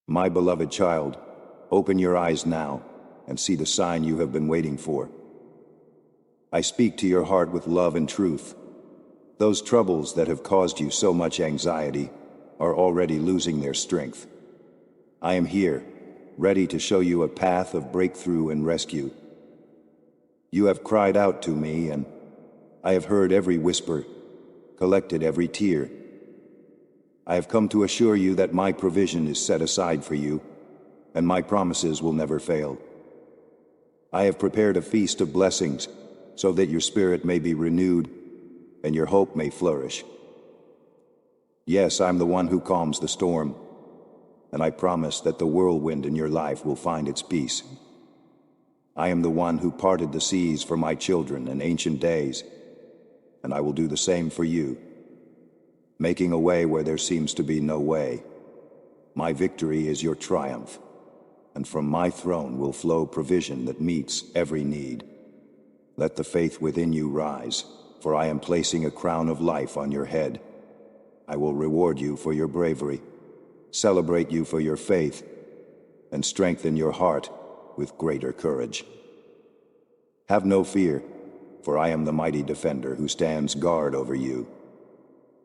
My beloved child, open your eyes now and see the sign you have been waiting for. I speak to your heart with love and truth. Those troubles that have caused you so much anxiety are already losing their strength. I am here, ready to show you a path of breakthrough and rescue. You have cried out to me, and I have heard every whisper, collected every tear. I have come to assure you that my provision is set aside for you, and my promises will never fail. I have prepared a feast of blessings, so that your spirit may be renewed, and your hope may flourish. Yes, I'm the one who calms the storm, and I promise that the whirlwind in your life will find its peace. I am the one who parted the seas for my children in ancient days, and I will do the same for you, making a way where there seems to be no way. My victory is your triumph, and from my throne will flow provision that meets every need. Let the faith within you rise, for I am placing a crown of life on your head. I will reward you for your bravery, celebrate you for your faith, and strengthen your heart with greater courage. Have no fear, for I am the mighty defender who stands guard over you.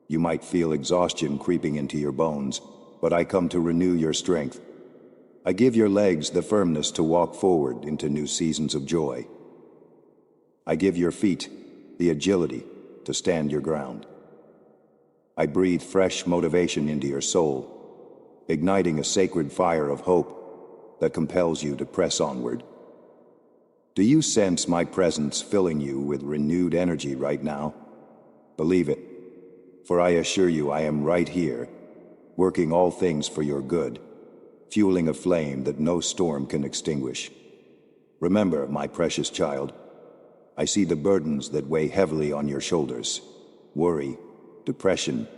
You might feel exhaustion creeping into your bones, but I come to renew your strength. I give your legs the firmness to walk forward into new seasons of joy. I give your feet the agility to stand your ground. I breathe fresh motivation into your soul, igniting a sacred fire of hope that compels you to press onward. Do you sense my presence filling you with renewed energy right now? Believe it, for I assure you I am right here, working all things for your good, fueling a flame that no storm can extinguish. Remember, my precious child, I see the burdens that weigh heavily on your shoulders: worry, depression,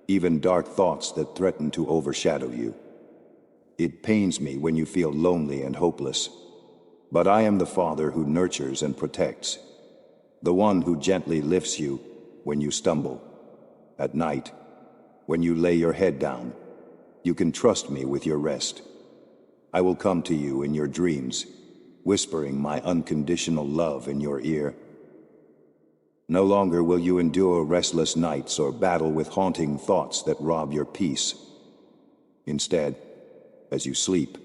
even dark thoughts that threaten to overshadow you. It pains me when you feel lonely and hopeless, but I am the Father who nurtures and protects, the one who gently lifts you when you stumble. At night, when you lay your head down, you can trust me with your rest. I will come to you in your dreams, whispering my unconditional love in your ear. No longer will you endure restless nights or battle with haunting thoughts that rob your peace. Instead, as you sleep,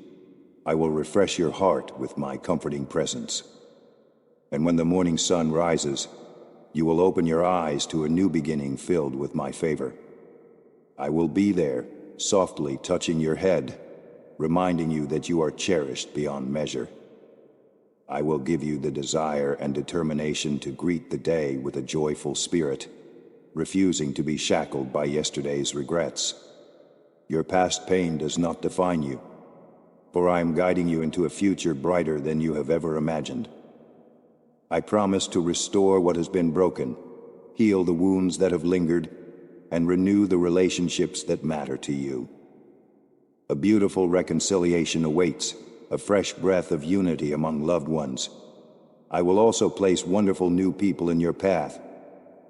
I will refresh your heart with my comforting presence. And when the morning sun rises, you will open your eyes to a new beginning filled with my favor. I will be there, softly touching your head, reminding you that you are cherished beyond measure. I will give you the desire and determination to greet the day with a joyful spirit, refusing to be shackled by yesterday's regrets. Your past pain does not define you, for I am guiding you into a future brighter than you have ever imagined. I promise to restore what has been broken, heal the wounds that have lingered, and renew the relationships that matter to you. A beautiful reconciliation awaits, a fresh breath of unity among loved ones. I will also place wonderful new people in your path,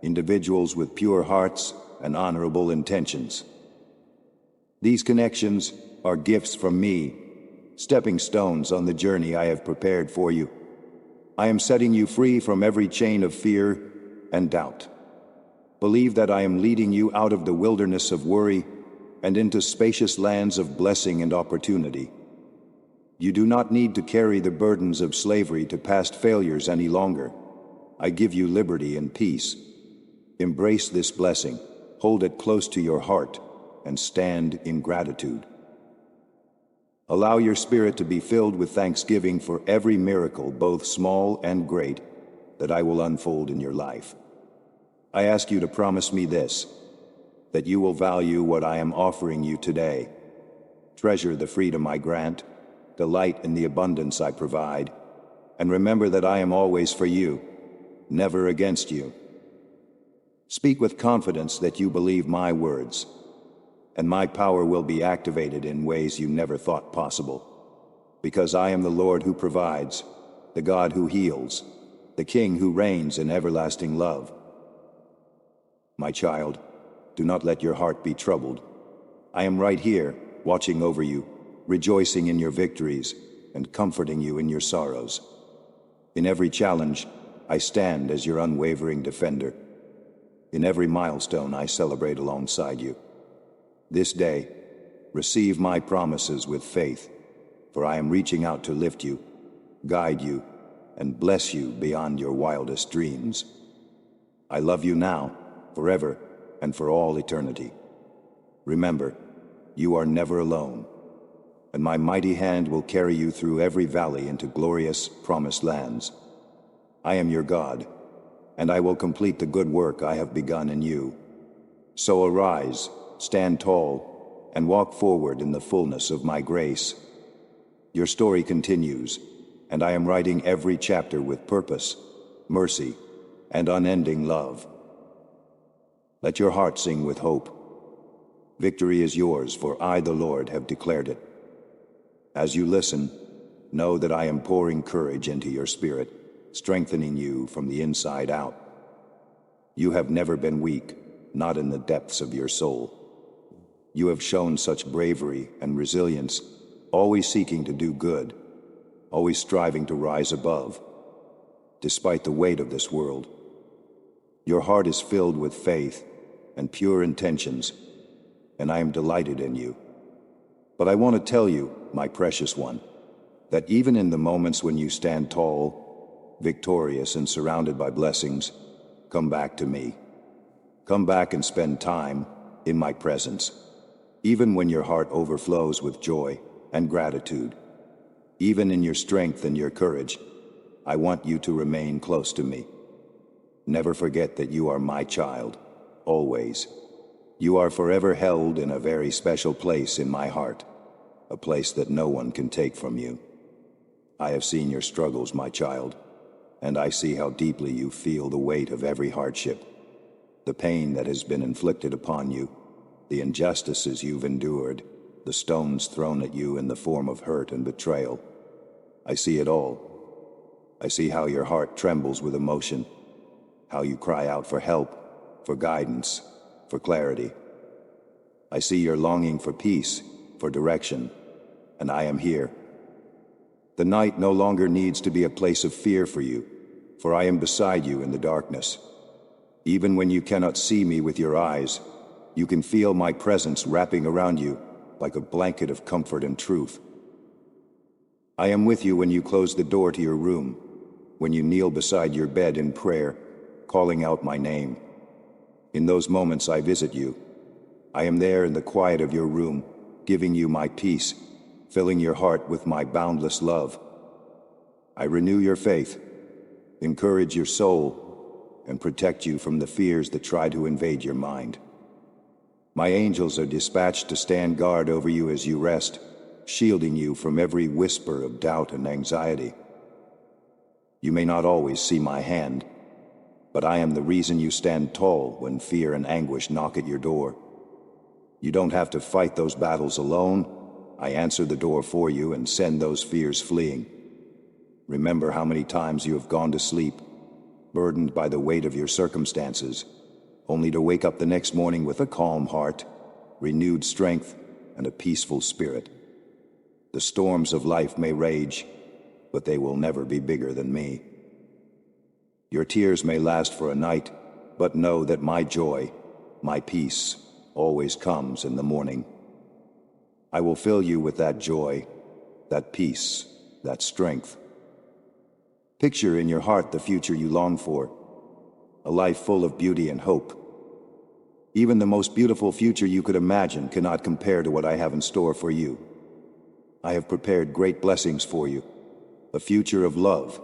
individuals with pure hearts and honorable intentions. These connections are gifts from me, stepping stones on the journey I have prepared for you. I am setting you free from every chain of fear and doubt. Believe that I am leading you out of the wilderness of worry and into spacious lands of blessing and opportunity. You do not need to carry the burdens of slavery to past failures any longer. I give you liberty and peace. Embrace this blessing, hold it close to your heart, and stand in gratitude. Allow your spirit to be filled with thanksgiving for every miracle, both small and great, that I will unfold in your life. I ask you to promise me this, that you will value what I am offering you today. Treasure the freedom I grant, delight in the abundance I provide, and remember that I am always for you, never against you. Speak with confidence that you believe my words, and my power will be activated in ways you never thought possible. Because I am the Lord who provides, the God who heals, the King who reigns in everlasting love. My child, do not let your heart be troubled. I am right here, watching over you, rejoicing in your victories and comforting you in your sorrows. In every challenge, I stand as your unwavering defender. In every milestone, I celebrate alongside you. This day, receive my promises with faith, for I am reaching out to lift you, guide you, and bless you beyond your wildest dreams. I love you now, forever, and for all eternity. Remember, you are never alone, and my mighty hand will carry you through every valley into glorious, promised lands. I am your God, and I will complete the good work I have begun in you. So arise, stand tall, and walk forward in the fullness of my grace. Your story continues, and I am writing every chapter with purpose, mercy, and unending love. Let your heart sing with hope. Victory is yours, for I, the Lord, have declared it. As you listen, know that I am pouring courage into your spirit, strengthening you from the inside out. You have never been weak, not in the depths of your soul. You have shown such bravery and resilience, always seeking to do good, always striving to rise above, despite the weight of this world. Your heart is filled with faith and pure intentions, and I am delighted in you. But I want to tell you, my precious one, that even in the moments when you stand tall, victorious and surrounded by blessings, come back to me. Come back and spend time in my presence, even when your heart overflows with joy and gratitude. Even in your strength and your courage, I want you to remain close to me. Never forget that you are my child, always. You are forever held in a very special place in my heart, a place that no one can take from you. I have seen your struggles, my child, and I see how deeply you feel the weight of every hardship, the pain that has been inflicted upon you, the injustices you've endured, the stones thrown at you in the form of hurt and betrayal. I see it all. I see how your heart trembles with emotion, how you cry out for help, for guidance, for clarity. I see your longing for peace, for direction, and I am here. The night no longer needs to be a place of fear for you, for I am beside you in the darkness. Even when you cannot see me with your eyes, you can feel my presence wrapping around you like a blanket of comfort and truth. I am with you when you close the door to your room, when you kneel beside your bed in prayer, calling out my name. In those moments I visit you. I am there in the quiet of your room, giving you my peace, filling your heart with my boundless love. I renew your faith, encourage your soul, and protect you from the fears that try to invade your mind. My angels are dispatched to stand guard over you as you rest, shielding you from every whisper of doubt and anxiety. You may not always see my hand, but I am the reason you stand tall when fear and anguish knock at your door. You don't have to fight those battles alone. I answer the door for you and send those fears fleeing. Remember how many times you have gone to sleep, burdened by the weight of your circumstances, only to wake up the next morning with a calm heart, renewed strength, and a peaceful spirit. The storms of life may rage, but they will never be bigger than me. Your tears may last for a night, but know that my joy, my peace, always comes in the morning. I will fill you with that joy, that peace, that strength. Picture in your heart the future you long for, a life full of beauty and hope. Even the most beautiful future you could imagine cannot compare to what I have in store for you. I have prepared great blessings for you, a future of love,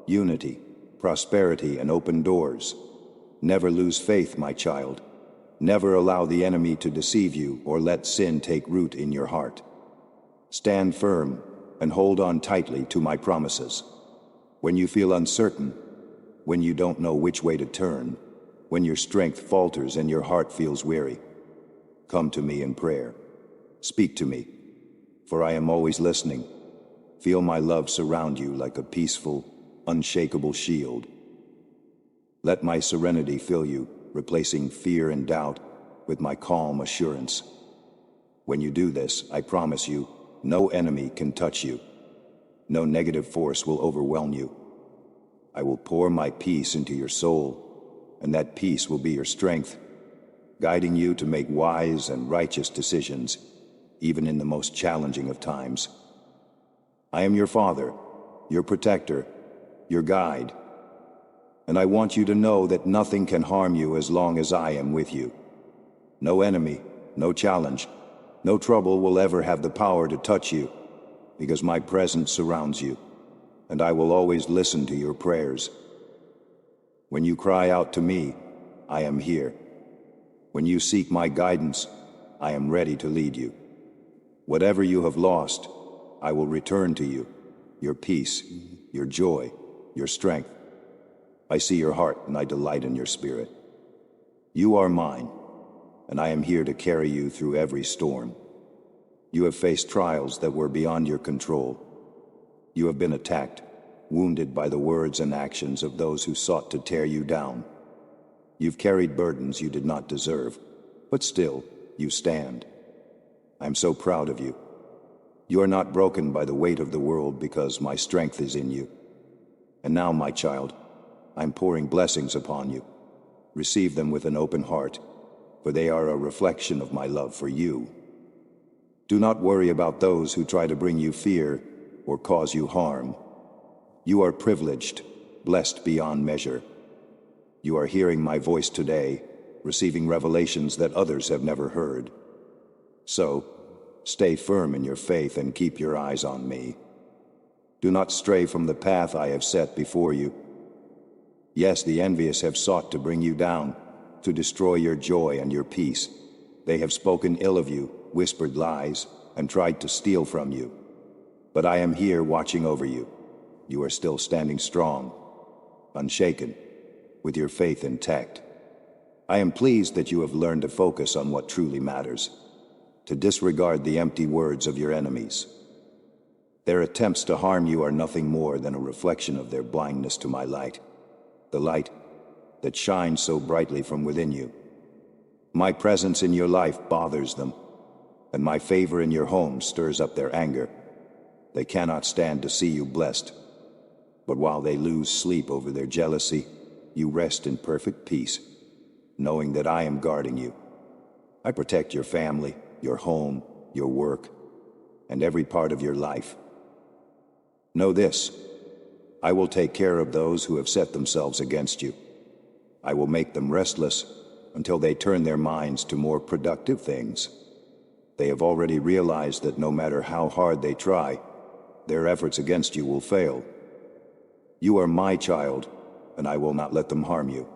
unity, prosperity, and open doors. Never lose faith, my child. Never allow the enemy to deceive you or let sin take root in your heart. Stand firm and hold on tightly to my promises. When you feel uncertain, when you don't know which way to turn, when your strength falters and your heart feels weary, come to me in prayer. Speak to me, for I am always listening. Feel my love surround you like a peaceful, unshakable shield. Let my serenity fill you, replacing fear and doubt with my calm assurance. When you do this, I promise you, no enemy can touch you. No negative force will overwhelm you. I will pour my peace into your soul, and that peace will be your strength, guiding you to make wise and righteous decisions, even in the most challenging of times. I am your father, your protector, your guide, and I want you to know that nothing can harm you as long as I am with you. No enemy, no challenge, no trouble will ever have the power to touch you, because my presence surrounds you, and I will always listen to your prayers. When you cry out to me, I am here. When you seek my guidance, I am ready to lead you. Whatever you have lost, I will return to you, your peace, your joy, your strength. I see your heart and I delight in your spirit. You are mine, and I am here to carry you through every storm. You have faced trials that were beyond your control. You have been attacked, wounded by the words and actions of those who sought to tear you down. You've carried burdens you did not deserve, but still, you stand. I'm so proud of you. You are not broken by the weight of the world because my strength is in you. And now, my child, I'm pouring blessings upon you. Receive them with an open heart, for they are a reflection of my love for you. Do not worry about those who try to bring you fear or cause you harm. You are privileged, blessed beyond measure. You are hearing my voice today, receiving revelations that others have never heard. So, stay firm in your faith and keep your eyes on me. Do not stray from the path I have set before you. Yes, the envious have sought to bring you down, to destroy your joy and your peace. They have spoken ill of you, whispered lies, and tried to steal from you. But I am here watching over you. You are still standing strong, unshaken, with your faith intact. I am pleased that you have learned to focus on what truly matters, to disregard the empty words of your enemies. Their attempts to harm you are nothing more than a reflection of their blindness to my light, the light that shines so brightly from within you. My presence in your life bothers them, and my favor in your home stirs up their anger. They cannot stand to see you blessed. But while they lose sleep over their jealousy, you rest in perfect peace, knowing that I am guarding you. I protect your family, your home, your work, and every part of your life. Know this: I will take care of those who have set themselves against you. I will make them restless until they turn their minds to more productive things. They have already realized that no matter how hard they try, their efforts against you will fail. You are my child, and I will not let them harm you.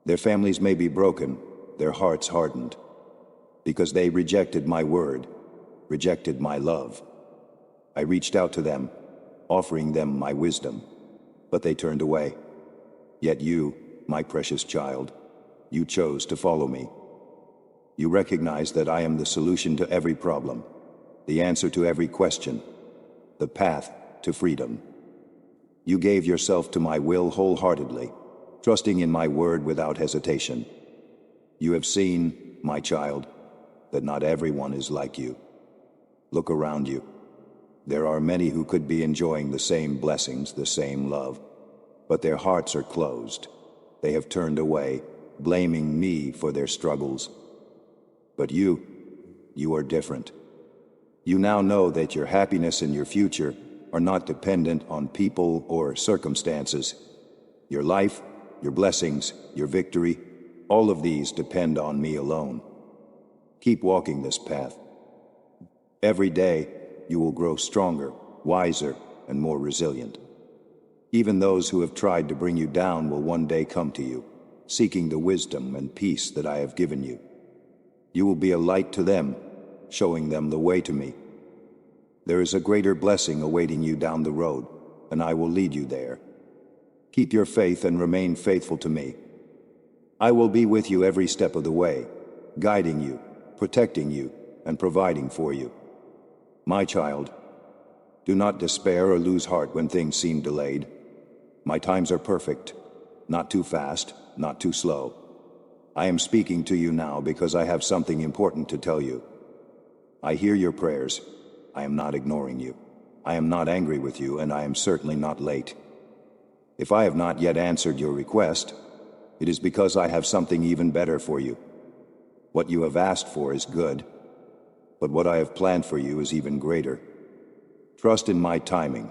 Their families may be broken, their hearts hardened, because they rejected my word, rejected my love. I reached out to them, offering them my wisdom, but they turned away. Yet you, my precious child, you chose to follow me. You recognize that I am the solution to every problem, the answer to every question, the path to freedom. You gave yourself to my will wholeheartedly, trusting in my word without hesitation. You have seen, my child, that not everyone is like you. Look around you. There are many who could be enjoying the same blessings, the same love, but their hearts are closed. They have turned away, blaming me for their struggles. But you are different. You now know that your happiness and your future are not dependent on people or circumstances. Your life, your blessings, your victory, all of these depend on me alone. Keep walking this path. Every day, you will grow stronger, wiser, and more resilient. Even those who have tried to bring you down will one day come to you, seeking the wisdom and peace that I have given you. You will be a light to them, showing them the way to me. There is a greater blessing awaiting you down the road, and I will lead you there. Keep your faith and remain faithful to me. I will be with you every step of the way, guiding you, protecting you, and providing for you. My child, do not despair or lose heart when things seem delayed. My times are perfect, not too fast, not too slow. I am speaking to you now because I have something important to tell you. I hear your prayers, I am not ignoring you. I am not angry with you, and I am certainly not late. If I have not yet answered your request, it is because I have something even better for you. What you have asked for is good, but what I have planned for you is even greater. Trust in my timing.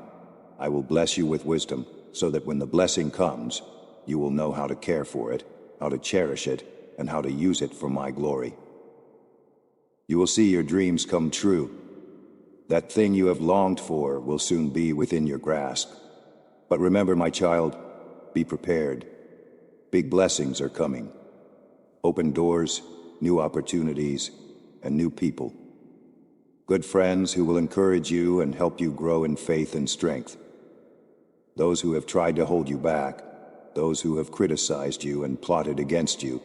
I will bless you with wisdom, so that when the blessing comes, you will know how to care for it, how to cherish it, and how to use it for my glory. You will see your dreams come true. That thing you have longed for will soon be within your grasp. But remember, my child, be prepared. Big blessings are coming. Open doors, new opportunities, and new people. Good friends who will encourage you and help you grow in faith and strength. Those who have tried to hold you back, those who have criticized you and plotted against you,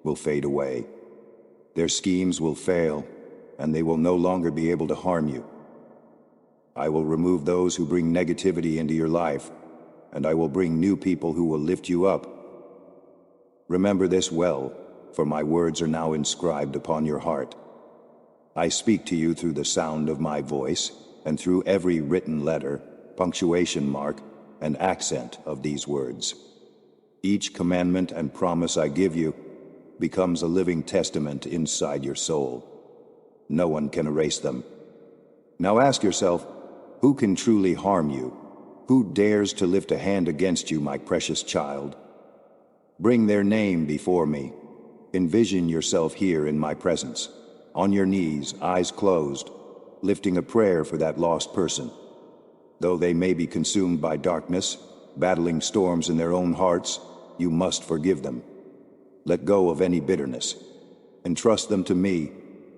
will fade away. Their schemes will fail, and they will no longer be able to harm you. I will remove those who bring negativity into your life, and I will bring new people who will lift you up. Remember this well, for my words are now inscribed upon your heart. I speak to you through the sound of my voice, and through every written letter, punctuation mark, and accent of these words. Each commandment and promise I give you becomes a living testament inside your soul. No one can erase them. Now ask yourself, who can truly harm you? Who dares to lift a hand against you, my precious child? Bring their name before me. Envision yourself here in my presence, on your knees, eyes closed, lifting a prayer for that lost person. Though they may be consumed by darkness, battling storms in their own hearts, you must forgive them. Let go of any bitterness. Entrust them to me,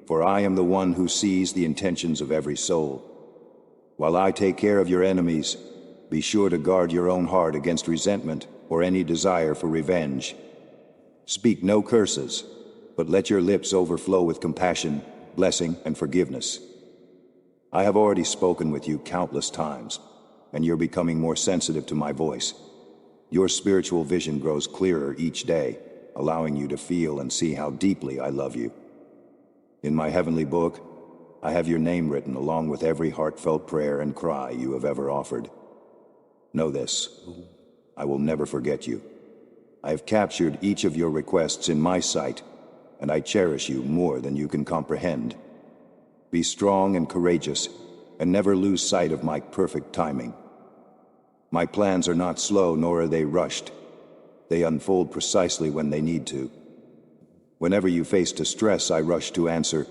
for I am the one who sees the intentions of every soul. While I take care of your enemies, be sure to guard your own heart against resentment or any desire for revenge. Speak no curses, but let your lips overflow with compassion, blessing, and forgiveness. I have already spoken with you countless times, and you're becoming more sensitive to my voice. Your spiritual vision grows clearer each day, allowing you to feel and see how deeply I love you. In my heavenly book, I have your name written along with every heartfelt prayer and cry you have ever offered. Know this, I will never forget you. I have captured each of your requests in my sight, and I cherish you more than you can comprehend. Be strong and courageous, and never lose sight of my perfect timing. My plans are not slow, nor are they rushed. They unfold precisely when they need to. Whenever you face distress, I rush to answer.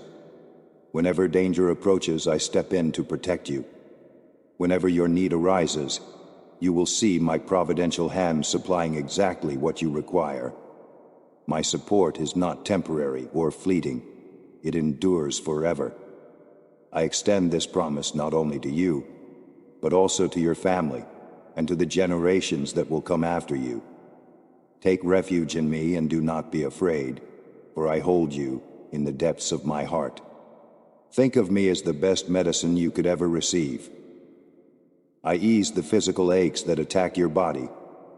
Whenever danger approaches, I step in to protect you. Whenever your need arises, you will see my providential hand supplying exactly what you require. My support is not temporary or fleeting. It endures forever. I extend this promise not only to you, but also to your family and to the generations that will come after you. Take refuge in me and do not be afraid, for I hold you in the depths of my heart. Think of me as the best medicine you could ever receive. I ease the physical aches that attack your body,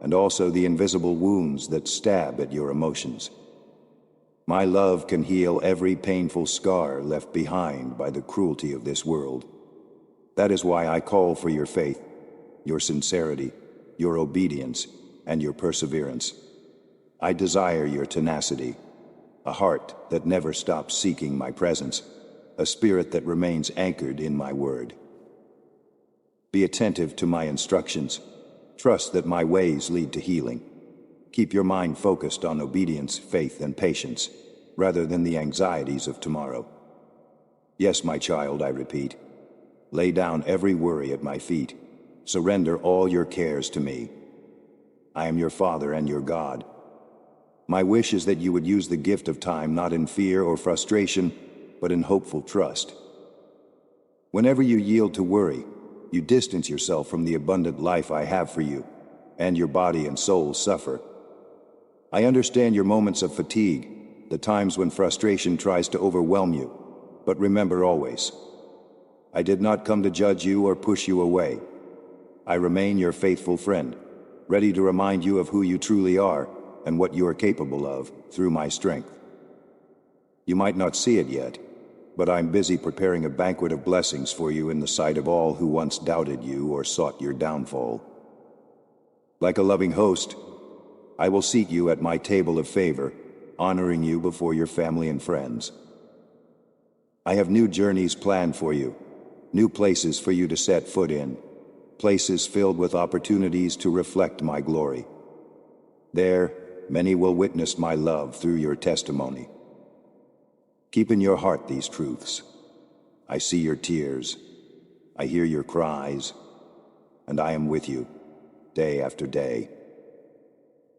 and also the invisible wounds that stab at your emotions. My love can heal every painful scar left behind by the cruelty of this world. That is why I call for your faith, your sincerity, your obedience, and your perseverance. I desire your tenacity, a heart that never stops seeking my presence, a spirit that remains anchored in my word. Be attentive to my instructions. Trust that my ways lead to healing. Keep your mind focused on obedience, faith, and patience, rather than the anxieties of tomorrow. Yes, my child, I repeat. Lay down every worry at my feet. Surrender all your cares to me. I am your Father and your God. My wish is that you would use the gift of time not in fear or frustration, but in hopeful trust. Whenever you yield to worry, you distance yourself from the abundant life I have for you, and your body and soul suffer. I understand your moments of fatigue, the times when frustration tries to overwhelm you, but remember always, I did not come to judge you or push you away. I remain your faithful friend, ready to remind you of who you truly are and what you are capable of through my strength. You might not see it yet, but I'm busy preparing a banquet of blessings for you in the sight of all who once doubted you or sought your downfall. Like a loving host, I will seat you at my table of favor, honoring you before your family and friends. I have new journeys planned for you, new places for you to set foot in, places filled with opportunities to reflect my glory. There, many will witness my love through your testimony. Keep in your heart these truths. I see your tears, I hear your cries, and I am with you, day after day.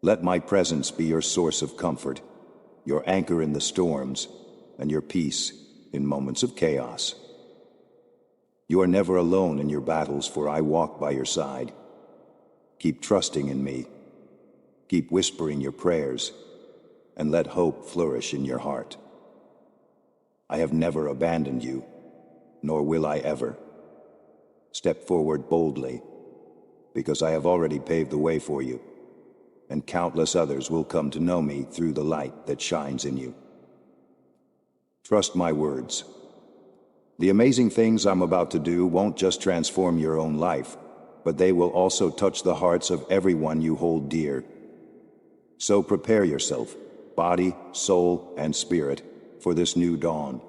Let my presence be your source of comfort, your anchor in the storms, and your peace in moments of chaos. You are never alone in your battles, for I walk by your side. Keep trusting in me. Keep whispering your prayers, and let hope flourish in your heart. I have never abandoned you, nor will I ever. Step forward boldly, because I have already paved the way for you, and countless others will come to know me through the light that shines in you. Trust my words. The amazing things I'm about to do won't just transform your own life, but they will also touch the hearts of everyone you hold dear. So prepare yourself, body, soul, and spirit, for this new dawn.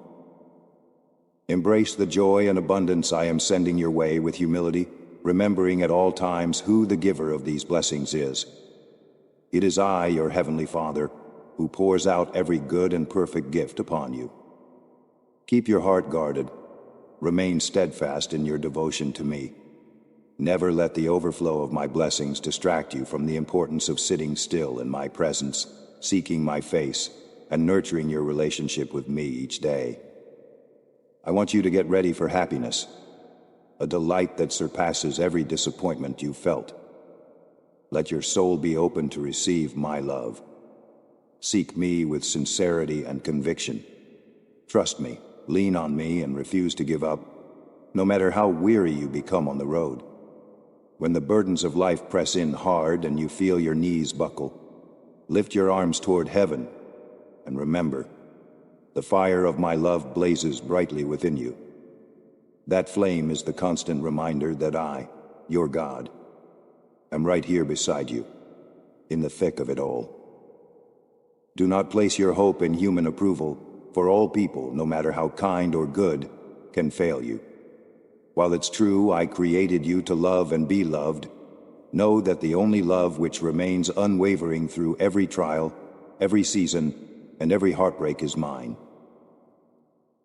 Embrace the joy and abundance I am sending your way with humility, remembering at all times who the giver of these blessings is. It is I, your Heavenly Father, who pours out every good and perfect gift upon you. Keep your heart guarded. Remain steadfast in your devotion to me. Never let the overflow of my blessings distract you from the importance of sitting still in my presence, seeking my face, and nurturing your relationship with me each day. I want you to get ready for happiness, a delight that surpasses every disappointment you've felt. Let your soul be open to receive my love. Seek me with sincerity and conviction. Trust me, lean on me, and refuse to give up, no matter how weary you become on the road. When the burdens of life press in hard and you feel your knees buckle, lift your arms toward heaven, and remember, the fire of my love blazes brightly within you. That flame is the constant reminder that I, your God, am right here beside you, in the thick of it all. Do not place your hope in human approval, for all people, no matter how kind or good, can fail you. While it's true I created you to love and be loved, know that the only love which remains unwavering through every trial, every season, and every heartbreak is mine.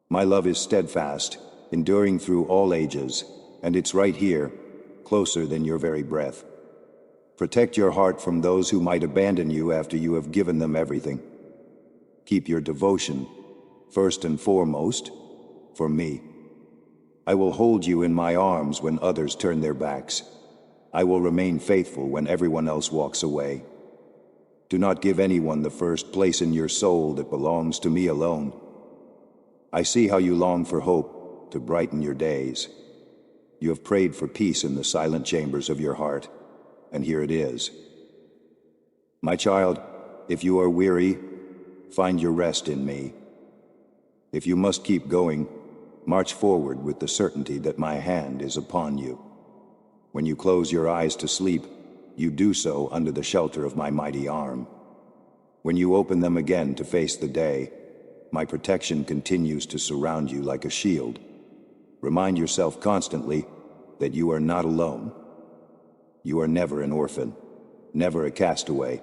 My love is steadfast, enduring through all ages, and it's right here, closer than your very breath. Protect your heart from those who might abandon you after you have given them everything. Keep your devotion, first and foremost, for me. I will hold you in my arms when others turn their backs. I will remain faithful when everyone else walks away. Do not give anyone the first place in your soul that belongs to me alone. I see how you long for hope to brighten your days. You have prayed for peace in the silent chambers of your heart, and here it is. My child, if you are weary, find your rest in me. If you must keep going, march forward with the certainty that my hand is upon you. When you close your eyes to sleep, you do so under the shelter of my mighty arm. When you open them again to face the day, my protection continues to surround you like a shield. Remind yourself constantly that you are not alone. You are never an orphan, never a castaway.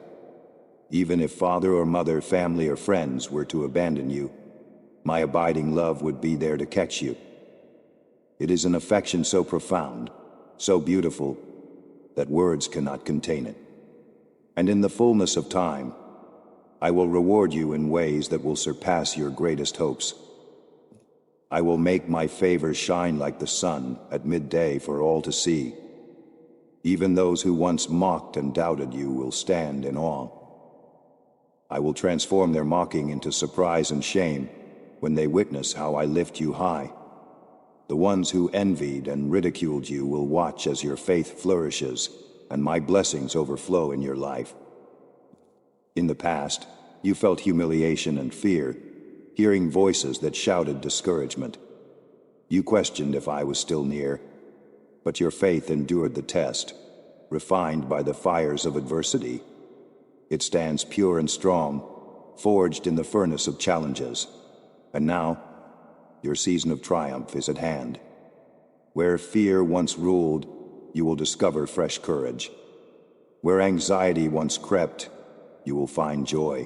Even if father or mother, family or friends were to abandon you, my abiding love would be there to catch you. It is an affection so profound, so beautiful, that words cannot contain it. And in the fullness of time, I will reward you in ways that will surpass your greatest hopes. I will make my favor shine like the sun at midday for all to see. Even those who once mocked and doubted you will stand in awe. I will transform their mocking into surprise and shame when they witness how I lift you high. The ones who envied and ridiculed you will watch as your faith flourishes and my blessings overflow in your life. In the past, you felt humiliation and fear. hearing voices that shouted discouragement. You questioned if I was still near, but your faith endured the test, refined by the fires of adversity. It stands pure and strong, forged in the furnace of challenges. And now, your season of triumph is at hand. Where fear once ruled, you will discover fresh courage. Where anxiety once crept, you will find joy.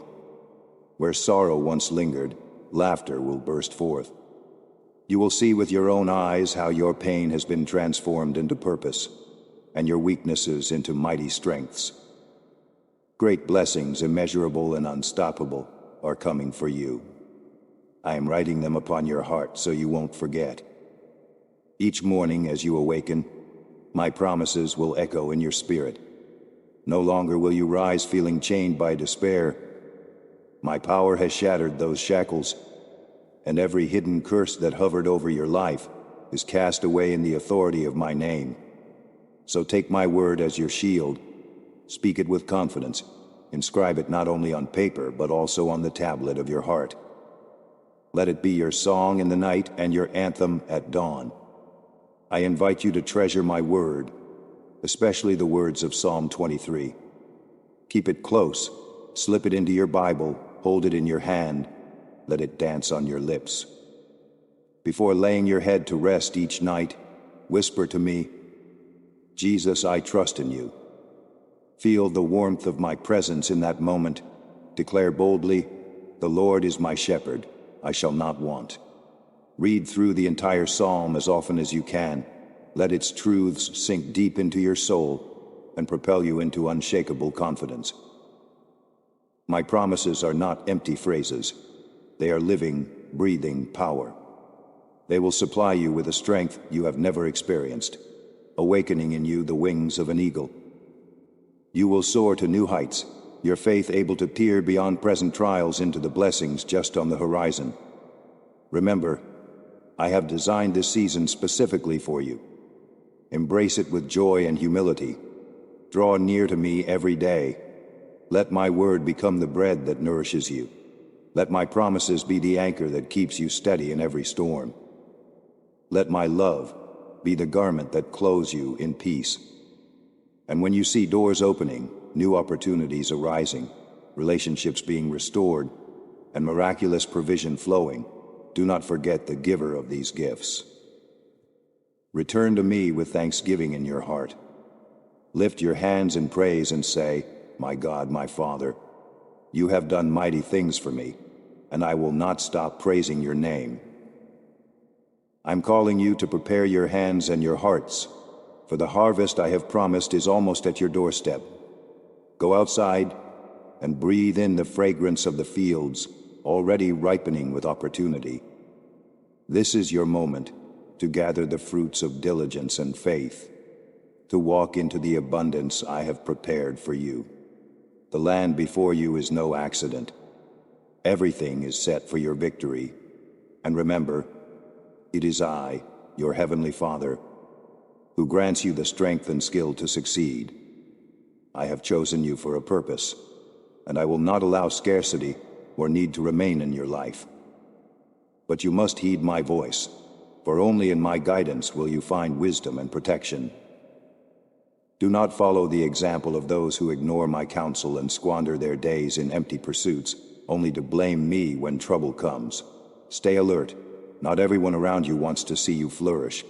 Where sorrow once lingered, laughter will burst forth. You will see with your own eyes how your pain has been transformed into purpose, and your weaknesses into mighty strengths. Great blessings, immeasurable and unstoppable, are coming for you. I am writing them upon your heart so you won't forget. Each morning as you awaken, my promises will echo in your spirit. No longer will you rise feeling chained by despair. My power has shattered those shackles, and every hidden curse that hovered over your life is cast away in the authority of my name. So take my word as your shield, speak it with confidence, inscribe it not only on paper but also on the tablet of your heart. Let it be your song in the night and your anthem at dawn. I invite you to treasure my word, especially the words of Psalm 23. Keep it close, slip it into your Bible, hold it in your hand, let it dance on your lips. Before laying your head to rest each night, whisper to me, Jesus, I trust in you. Feel the warmth of my presence in that moment. Declare boldly, the Lord is my shepherd, I shall not want. Read through the entire psalm as often as you can. Let its truths sink deep into your soul and propel you into unshakable confidence. My promises are not empty phrases. They are living, breathing power. They will supply you with a strength you have never experienced, awakening in you the wings of an eagle. You will soar to new heights, your faith able to peer beyond present trials into the blessings just on the horizon. Remember, I have designed this season specifically for you. Embrace it with joy and humility. Draw near to me every day. Let my word become the bread that nourishes you. Let my promises be the anchor that keeps you steady in every storm. Let my love be the garment that clothes you in peace. And when you see doors opening, new opportunities arising, relationships being restored, and miraculous provision flowing, do not forget the giver of these gifts. Return to me with thanksgiving in your heart. Lift your hands in praise and say, my God, my Father, you have done mighty things for me, and I will not stop praising your name. I'm calling you to prepare your hands and your hearts, for the harvest I have promised is almost at your doorstep. Go outside and breathe in the fragrance of the fields, already ripening with opportunity. This is your moment to gather the fruits of diligence and faith, to walk into the abundance I have prepared for you. The land before you is no accident. Everything is set for your victory. And remember, it is I, your Heavenly Father, who grants you the strength and skill to succeed. I have chosen you for a purpose, and I will not allow scarcity or need to remain in your life. But you must heed my voice, for only in my guidance will you find wisdom and protection. Do not follow the example of those who ignore my counsel and squander their days in empty pursuits, only to blame me when trouble comes. Stay alert. Not everyone around you wants to see you flourish.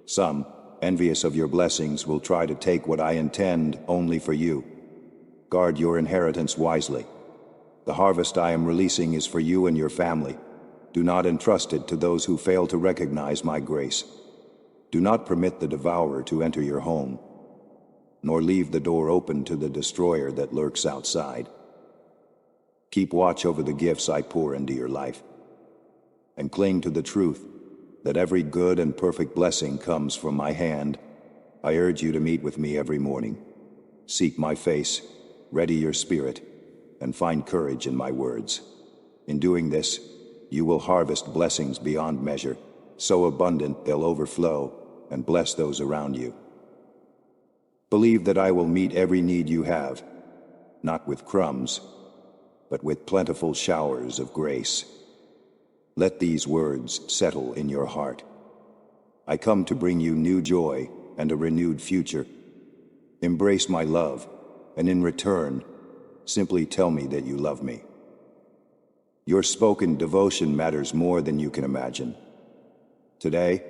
Some, envious of your blessings, will try to take what I intend only for you. Guard your inheritance wisely. The harvest I am releasing is for you and your family. Do not entrust it to those who fail to recognize my grace. Do not permit the devourer to enter your home, nor leave the door open to the destroyer that lurks outside. Keep watch over the gifts I pour into your life, and cling to the truth that every good and perfect blessing comes from my hand. I urge you to meet with me every morning. Seek my face, ready your spirit, and find courage in my words. In doing this, you will harvest blessings beyond measure, so abundant they'll overflow and bless those around you. Believe that I will meet every need you have, not with crumbs, but with plentiful showers of grace. Let these words settle in your heart. I come to bring you new joy and a renewed future. Embrace my love, and in return, simply tell me that you love me. Your spoken devotion matters more than you can imagine. Today,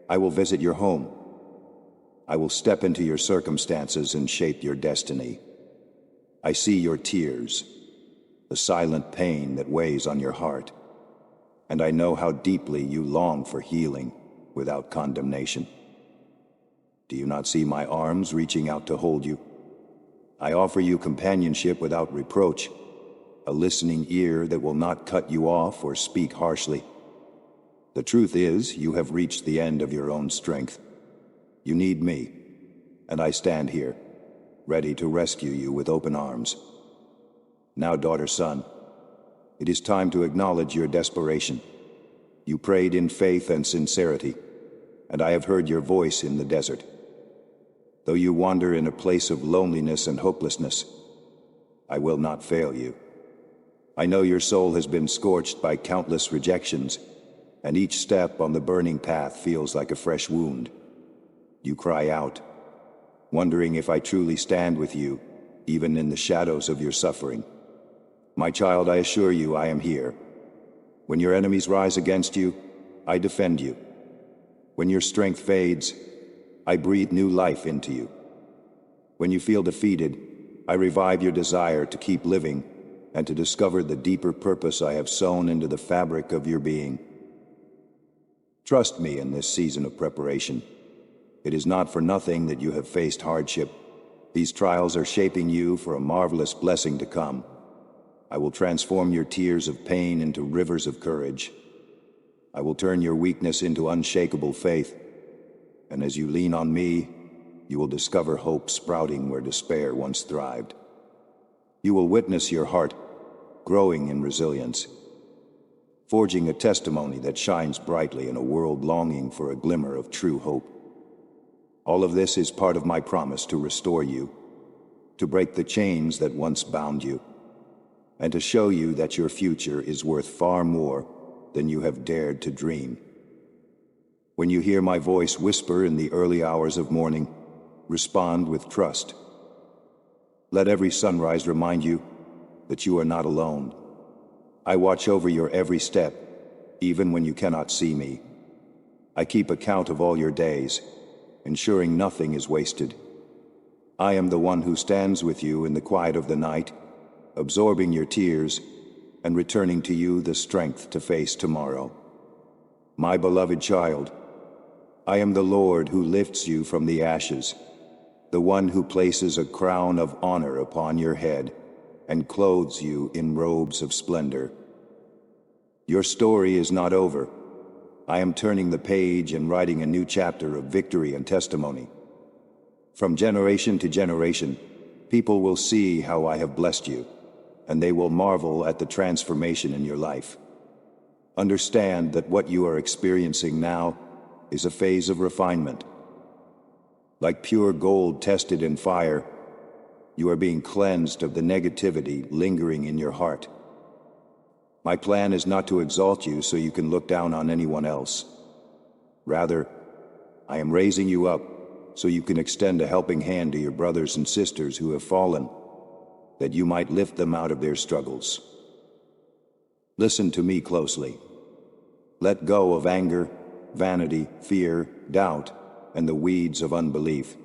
I will visit your home. I will step into your circumstances and shape your destiny. I see your tears, the silent pain that weighs on your heart, and I know how deeply you long for healing without condemnation. Do you not see my arms reaching out to hold you? I offer you companionship without reproach, a listening ear that will not cut you off or speak harshly. The truth is, you have reached the end of your own strength. You need me, and I stand here, ready to rescue you with open arms. Now, daughter-son, it is time to acknowledge your desperation. You prayed in faith and sincerity, and I have heard your voice in the desert. Though you wander in a place of loneliness and hopelessness, I will not fail you. I know your soul has been scorched by countless rejections, and each step on the burning path feels like a fresh wound. You cry out, wondering if I truly stand with you, even in the shadows of your suffering. My child, I assure you I am here. When your enemies rise against you, I defend you. When your strength fades, I breathe new life into you. When you feel defeated, I revive your desire to keep living and to discover the deeper purpose I have sown into the fabric of your being. Trust me in this season of preparation. It is not for nothing that you have faced hardship. These trials are shaping you for a marvelous blessing to come. I will transform your tears of pain into rivers of courage. I will turn your weakness into unshakable faith. And as you lean on me, you will discover hope sprouting where despair once thrived. You will witness your heart growing in resilience, forging a testimony that shines brightly in a world longing for a glimmer of true hope. All of this is part of my promise to restore you, to break the chains that once bound you, and to show you that your future is worth far more than you have dared to dream. When you hear my voice whisper in the early hours of morning, respond with trust. Let every sunrise remind you that you are not alone. I watch over your every step, even when you cannot see me. I keep account of all your days, ensuring nothing is wasted. I am the one who stands with you in the quiet of the night, absorbing your tears and returning to you the strength to face tomorrow. My beloved child, I am the Lord who lifts you from the ashes, the one who places a crown of honor upon your head and clothes you in robes of splendor. Your story is not over. I am turning the page and writing a new chapter of victory and testimony. From generation to generation, people will see how I have blessed you, and they will marvel at the transformation in your life. Understand that what you are experiencing now is a phase of refinement. Like pure gold tested in fire, you are being cleansed of the negativity lingering in your heart. My plan is not to exalt you so you can look down on anyone else. Rather, I am raising you up so you can extend a helping hand to your brothers and sisters who have fallen, that you might lift them out of their struggles. Listen to me closely. Let go of anger, vanity, fear, doubt, and the weeds of unbelief.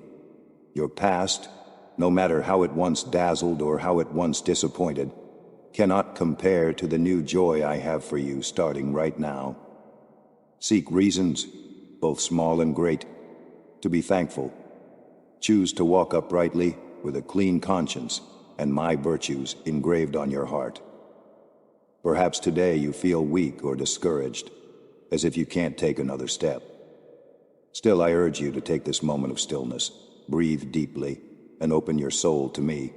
Your past, no matter how it once dazzled or how it once disappointed, cannot compare to the new joy I have for you starting right now. Seek reasons, both small and great, to be thankful. Choose to walk uprightly with a clean conscience and my virtues engraved on your heart. Perhaps today you feel weak or discouraged, as if you can't take another step. Still, I urge you to take this moment of stillness, breathe deeply, and open your soul to me.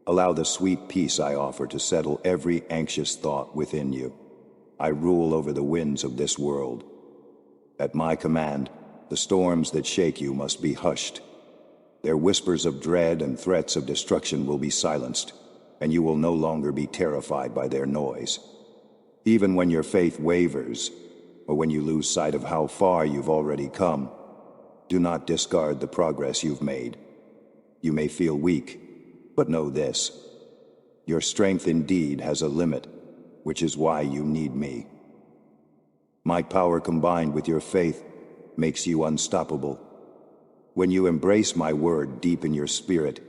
Allow the sweet peace I offer to settle every anxious thought within you. I rule over the winds of this world. At my command, the storms that shake you must be hushed. Their whispers of dread and threats of destruction will be silenced, and you will no longer be terrified by their noise. Even when your faith wavers, or when you lose sight of how far you've already come, do not discard the progress you've made. You may feel weak, but know this: your strength indeed has a limit, which is why you need me. My power combined with your faith makes you unstoppable. When you embrace my word deep in your spirit,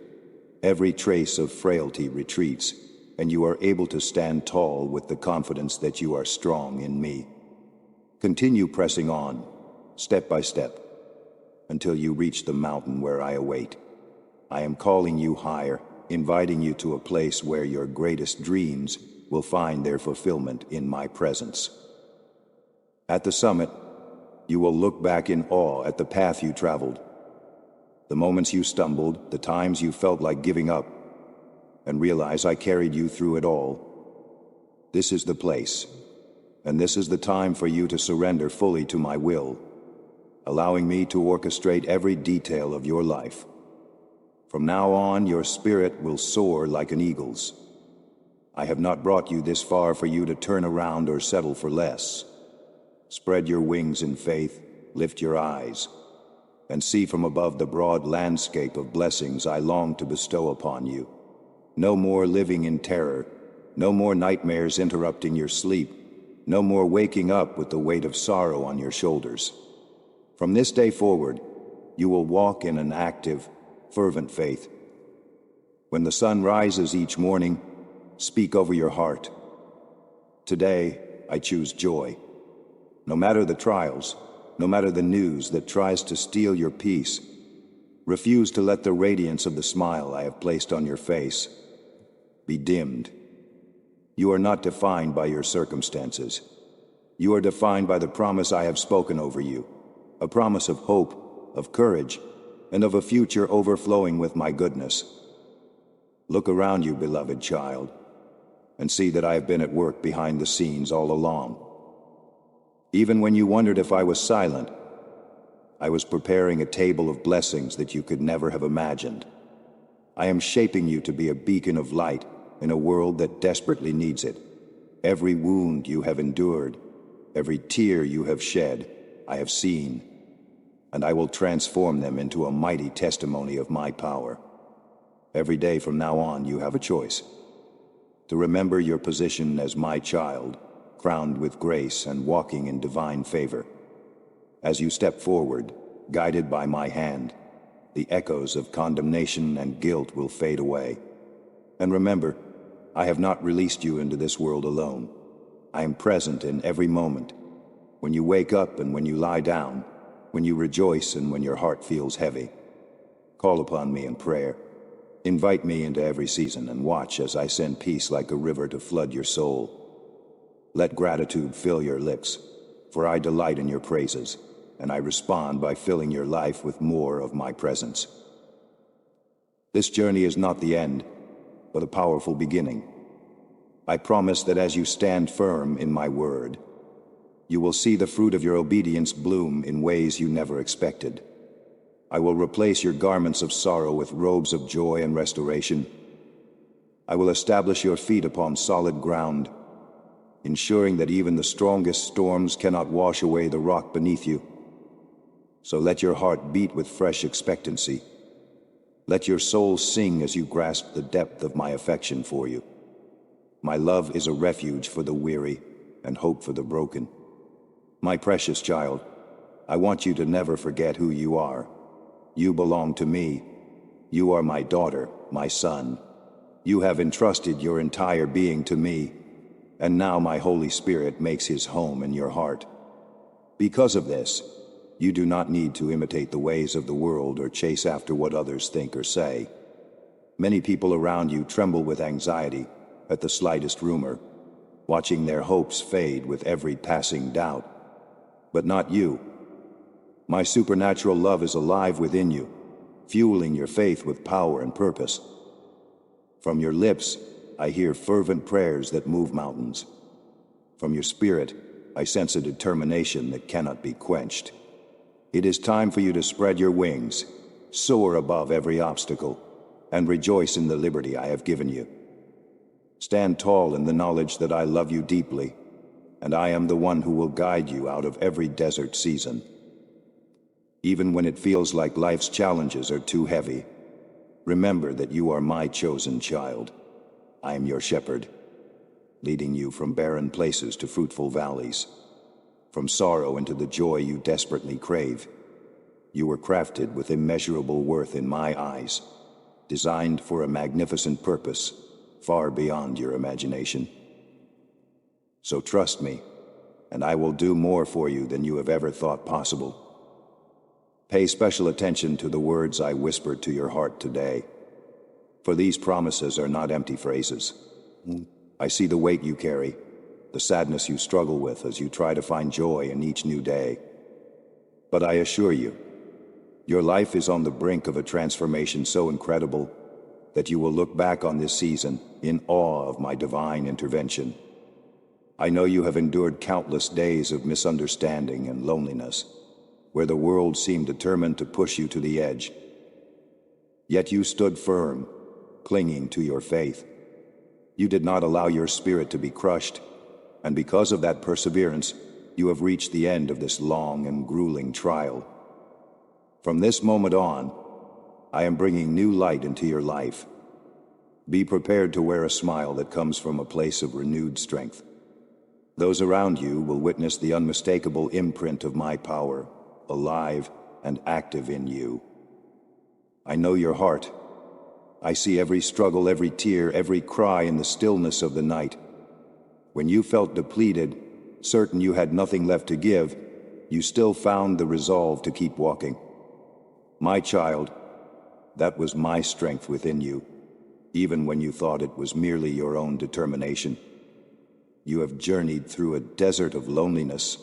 every trace of frailty retreats, and you are able to stand tall with the confidence that you are strong in me. Continue pressing on, step by step, until you reach the mountain where I await. I am calling you higher, inviting you to a place where your greatest dreams will find their fulfillment in my presence. At the summit, you will look back in awe at the path you traveled, the moments you stumbled, the times you felt like giving up, and realize I carried you through it all. This is the place, and this is the time for you to surrender fully to my will, allowing me to orchestrate every detail of your life. From now on, your spirit will soar like an eagle's. I have not brought you this far for you to turn around or settle for less. Spread your wings in faith, lift your eyes, and see from above the broad landscape of blessings I long to bestow upon you. No more living in terror, no more nightmares interrupting your sleep, no more waking up with the weight of sorrow on your shoulders. From this day forward, you will walk in an active, fervent faith. When the sun rises each morning, speak over your heart. Today, I choose joy. No matter the trials, no matter the news that tries to steal your peace, refuse to let the radiance of the smile I have placed on your face be dimmed. You are not defined by your circumstances. You are defined by the promise I have spoken over you, a promise of hope, of courage, and of a future overflowing with my goodness. Look around you, beloved child, and see that I have been at work behind the scenes all along. Even when you wondered if I was silent, I was preparing a table of blessings that you could never have imagined. I am shaping you to be a beacon of light in a world that desperately needs it. Every wound you have endured, every tear you have shed, I have seen, and I will transform them into a mighty testimony of my power. Every day from now on, you have a choice: to remember your position as my child, crowned with grace and walking in divine favor. As you step forward, guided by my hand, the echoes of condemnation and guilt will fade away. And remember, I have not released you into this world alone. I am present in every moment, when you wake up and when you lie down, when you rejoice and when your heart feels heavy. Call upon me in prayer. Invite me into every season and watch as I send peace like a river to flood your soul. Let gratitude fill your lips, for I delight in your praises, and I respond by filling your life with more of my presence. This journey is not the end, but a powerful beginning. I promise that as you stand firm in my word, you will see the fruit of your obedience bloom in ways you never expected. I will replace your garments of sorrow with robes of joy and restoration. I will establish your feet upon solid ground, ensuring that even the strongest storms cannot wash away the rock beneath you. So let your heart beat with fresh expectancy. Let your soul sing as you grasp the depth of my affection for you. My love is a refuge for the weary and hope for the broken. My precious child, I want you to never forget who you are. You belong to me. You are my daughter, my son. You have entrusted your entire being to me, and now my Holy Spirit makes his home in your heart. Because of this, you do not need to imitate the ways of the world or chase after what others think or say. Many people around you tremble with anxiety at the slightest rumor, watching their hopes fade with every passing doubt. But not you. My supernatural love is alive within you, fueling your faith with power and purpose. From your lips, I hear fervent prayers that move mountains. From your spirit, I sense a determination that cannot be quenched. It is time for you to spread your wings, soar above every obstacle, and rejoice in the liberty I have given you. Stand tall in the knowledge that I love you deeply, and I am the one who will guide you out of every desert season. Even when it feels like life's challenges are too heavy, remember that you are my chosen child. I am your shepherd, leading you from barren places to fruitful valleys, from sorrow into the joy you desperately crave. You were crafted with immeasurable worth in my eyes, designed for a magnificent purpose, far beyond your imagination. So trust me, and I will do more for you than you have ever thought possible. Pay special attention to the words I whispered to your heart today, for these promises are not empty phrases. I see the weight you carry, the sadness you struggle with as you try to find joy in each new day. But I assure you, your life is on the brink of a transformation so incredible that you will look back on this season in awe of my divine intervention. I know you have endured countless days of misunderstanding and loneliness, where the world seemed determined to push you to the edge. Yet you stood firm, clinging to your faith. You did not allow your spirit to be crushed, and because of that perseverance, you have reached the end of this long and grueling trial. From this moment on, I am bringing new light into your life. Be prepared to wear a smile that comes from a place of renewed strength. Those around you will witness the unmistakable imprint of my power, alive and active in you. I know your heart. I see every struggle, every tear, every cry in the stillness of the night. When you felt depleted, certain you had nothing left to give, you still found the resolve to keep walking. My child, that was my strength within you, even when you thought it was merely your own determination. You have journeyed through a desert of loneliness,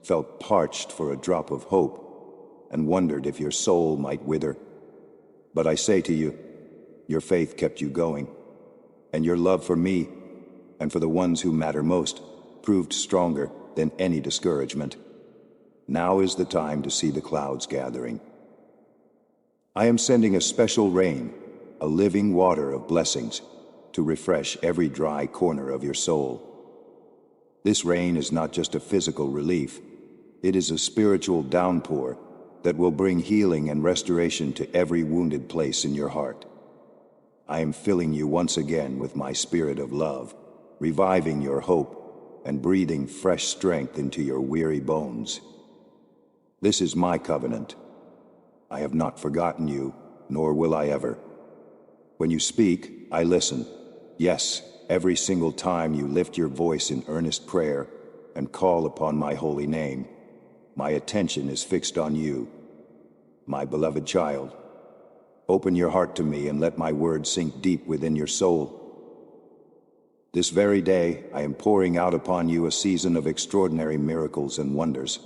felt parched for a drop of hope, and wondered if your soul might wither. But I say to you, your faith kept you going, and your love for me, and for the ones who matter most, proved stronger than any discouragement. Now is the time to see the clouds gathering. I am sending a special rain, a living water of blessings, to refresh every dry corner of your soul. This rain is not just a physical relief, it is a spiritual downpour that will bring healing and restoration to every wounded place in your heart. I am filling you once again with my spirit of love, reviving your hope and breathing fresh strength into your weary bones. This is my covenant. I have not forgotten you, nor will I ever. When you speak, I listen. Yes, every single time you lift your voice in earnest prayer and call upon my holy name, my attention is fixed on you. My beloved child, open your heart to me and let my words sink deep within your soul. This very day, I am pouring out upon you a season of extraordinary miracles and wonders,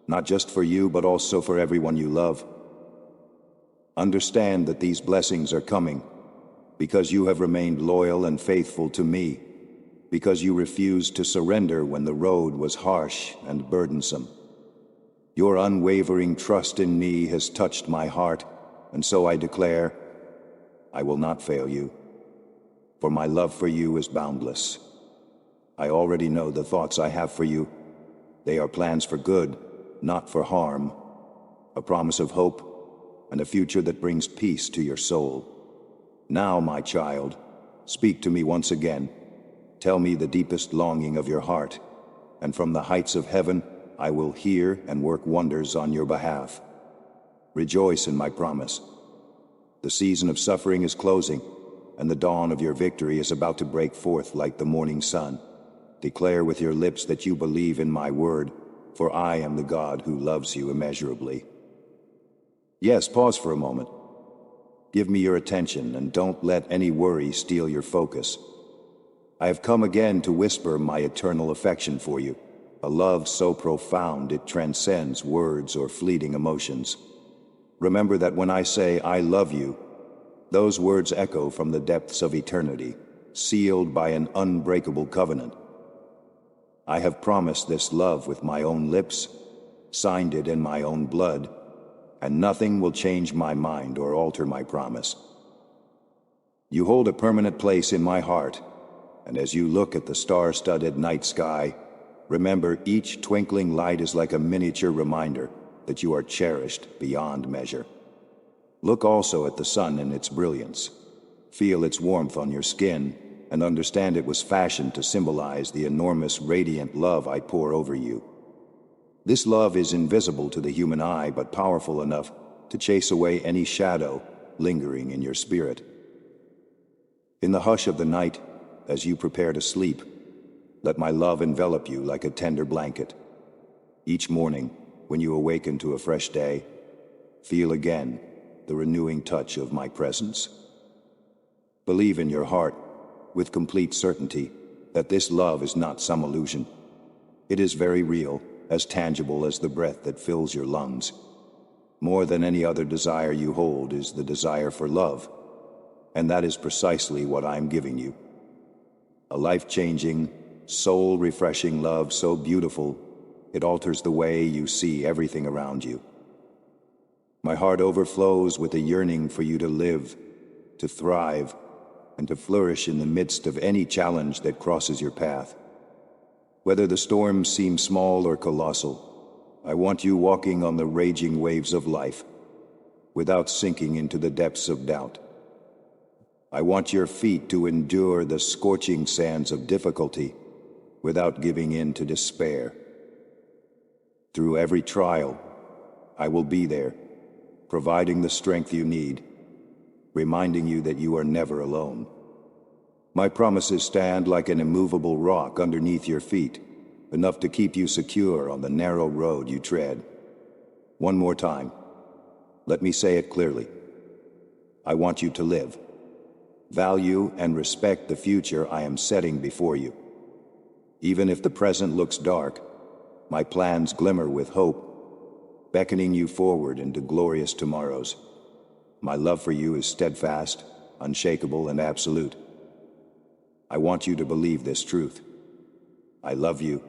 not just for you, but also for everyone you love. Understand that these blessings are coming because you have remained loyal and faithful to me, because you refused to surrender when the road was harsh and burdensome. Your unwavering trust in me has touched my heart, and so I declare, I will not fail you, for my love for you is boundless. I already know the thoughts I have for you. They are plans for good, not for harm, a promise of hope, and a future that brings peace to your soul. Now, my child, speak to me once again. Tell me the deepest longing of your heart, and from the heights of heaven, I will hear and work wonders on your behalf. Rejoice in my promise. The season of suffering is closing, and the dawn of your victory is about to break forth like the morning sun. Declare with your lips that you believe in my word, for I am the God who loves you immeasurably. Yes, pause for a moment. Give me your attention and don't let any worry steal your focus. I have come again to whisper my eternal affection for you, a love so profound it transcends words or fleeting emotions. Remember that when I say I love you, those words echo from the depths of eternity, sealed by an unbreakable covenant. I have promised this love with my own lips, signed it in my own blood, and nothing will change my mind or alter my promise. You hold a permanent place in my heart, and as you look at the star-studded night sky, Remember, each twinkling light is like a miniature reminder that you are cherished beyond measure. Look also at the sun and its brilliance. Feel its warmth on your skin, and understand it was fashioned to symbolize the enormous radiant love I pour over you. This love is invisible to the human eye, but powerful enough to chase away any shadow lingering in your spirit. In the hush of the night, as you prepare to sleep, let my love envelop you like a tender blanket. Each morning, when you awaken to a fresh day, feel again the renewing touch of my presence. Believe in your heart, with complete certainty, that this love is not some illusion. It is very real, as tangible as the breath that fills your lungs. More than any other desire you hold is the desire for love, and that is precisely what I am giving you. A life-changing, soul-refreshing love so beautiful, it alters the way you see everything around you. My heart overflows with a yearning for you to live, to thrive, and to flourish in the midst of any challenge that crosses your path. Whether the storms seem small or colossal, I want you walking on the raging waves of life, without sinking into the depths of doubt. I want your feet to endure the scorching sands of difficulty, without giving in to despair. Through every trial, I will be there, providing the strength you need, reminding you that you are never alone. My promises stand like an immovable rock underneath your feet, enough to keep you secure on the narrow road you tread. One more time, let me say it clearly. I want you to live. Value and respect the future I am setting before you. Even if the present looks dark, my plans glimmer with hope, beckoning you forward into glorious tomorrows. My love for you is steadfast, unshakable, and absolute. I want you to believe this truth. I love you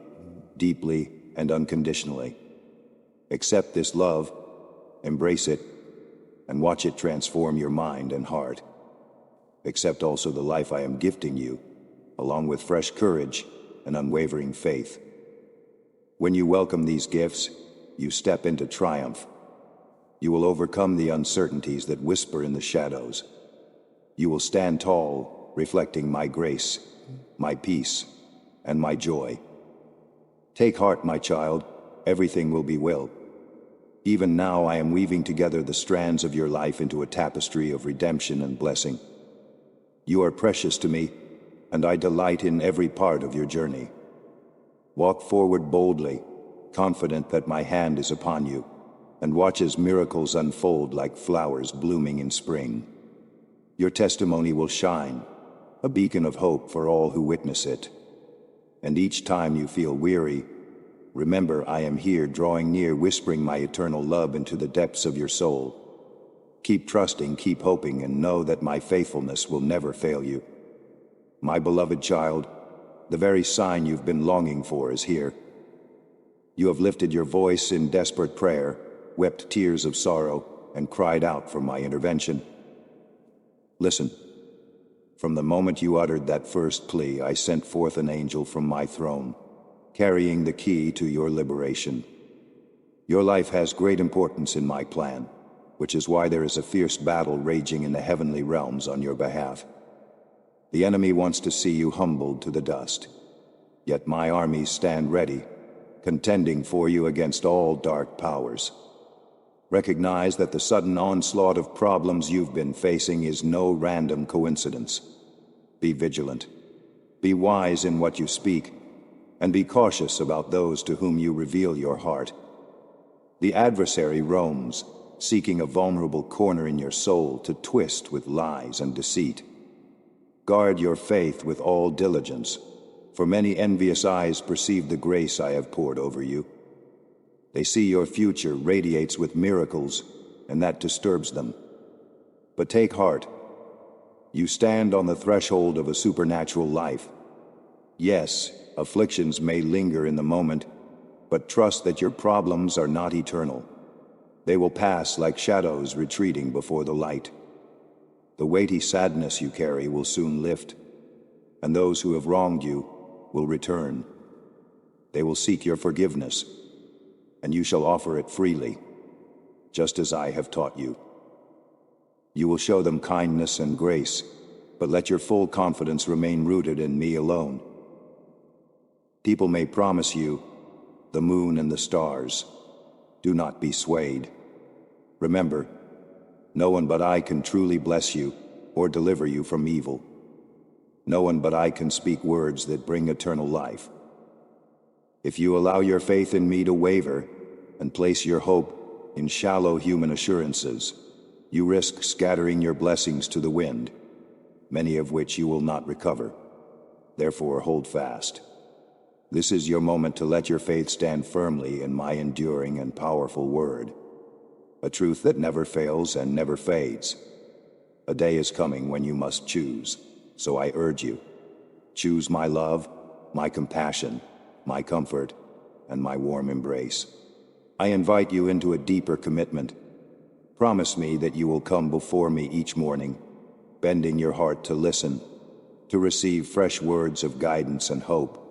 deeply and unconditionally. Accept this love, embrace it, and watch it transform your mind and heart. Accept also the life I am gifting you, along with fresh courage and unwavering faith. When you welcome these gifts, you step into triumph. You will overcome the uncertainties that whisper in the shadows. You will stand tall, reflecting my grace, my peace, and my joy. Take heart, my child, everything will be well. Even now I am weaving together the strands of your life into a tapestry of redemption and blessing. You are precious to me, and I delight in every part of your journey. Walk forward boldly, confident that my hand is upon you, and watch as miracles unfold like flowers blooming in spring. Your testimony will shine, a beacon of hope for all who witness it. And each time you feel weary, remember I am here drawing near, whispering my eternal love into the depths of your soul. Keep trusting, keep hoping, and know that my faithfulness will never fail you. My beloved child, the very sign you've been longing for is here. You have lifted your voice in desperate prayer, wept tears of sorrow, and cried out for my intervention. Listen. From the moment you uttered that first plea, I sent forth an angel from my throne, carrying the key to your liberation. Your life has great importance in my plan, which is why there is a fierce battle raging in the heavenly realms on your behalf. The enemy wants to see you humbled to the dust, yet my armies stand ready, contending for you against all dark powers. Recognize that the sudden onslaught of problems you've been facing is no random coincidence. Be vigilant, be wise in what you speak, and be cautious about those to whom you reveal your heart. The adversary roams, seeking a vulnerable corner in your soul to twist with lies and deceit. Guard your faith with all diligence, for many envious eyes perceive the grace I have poured over you. They see your future radiates with miracles, and that disturbs them. But take heart. You stand on the threshold of a supernatural life. Yes, afflictions may linger in the moment, but trust that your problems are not eternal. They will pass like shadows retreating before the light. The weighty sadness you carry will soon lift, and those who have wronged you will return. They will seek your forgiveness, and you shall offer it freely, just as I have taught you. You will show them kindness and grace, but let your full confidence remain rooted in me alone. People may promise you the moon and the stars. Do not be swayed. Remember, no one but I can truly bless you or deliver you from evil. No one but I can speak words that bring eternal life. If you allow your faith in me to waver and place your hope in shallow human assurances, you risk scattering your blessings to the wind, many of which you will not recover. Therefore, hold fast. This is your moment to let your faith stand firmly in my enduring and powerful word, a truth that never fails and never fades. A day is coming when you must choose, so I urge you, choose my love, my compassion, my comfort, and my warm embrace. I invite you into a deeper commitment. Promise me that you will come before me each morning, bending your heart to listen, to receive fresh words of guidance and hope.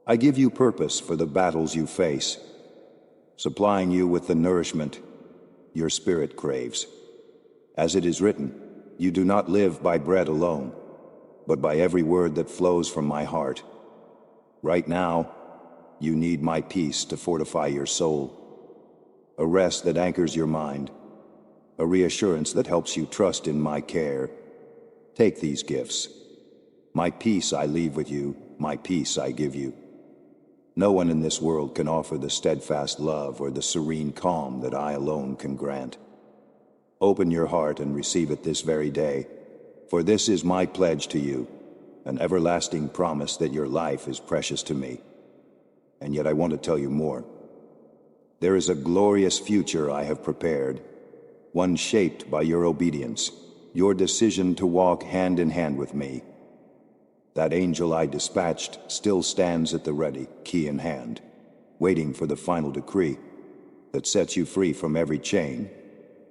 I give you purpose for the battles you face, supplying you with the nourishment your spirit craves. As it is written, you do not live by bread alone, but by every word that flows from my heart. Right now, you need my peace to fortify your soul, a rest that anchors your mind, a reassurance that helps you trust in my care. Take these gifts. My peace I leave with you, my peace I give you. No one in this world can offer the steadfast love or the serene calm that I alone can grant. Open your heart and receive it this very day, for this is my pledge to you, an everlasting promise that your life is precious to me. And yet I want to tell you more. There is a glorious future I have prepared, one shaped by your obedience, your decision to walk hand in hand with me. That angel I dispatched still stands at the ready, key in hand, waiting for the final decree that sets you free from every chain,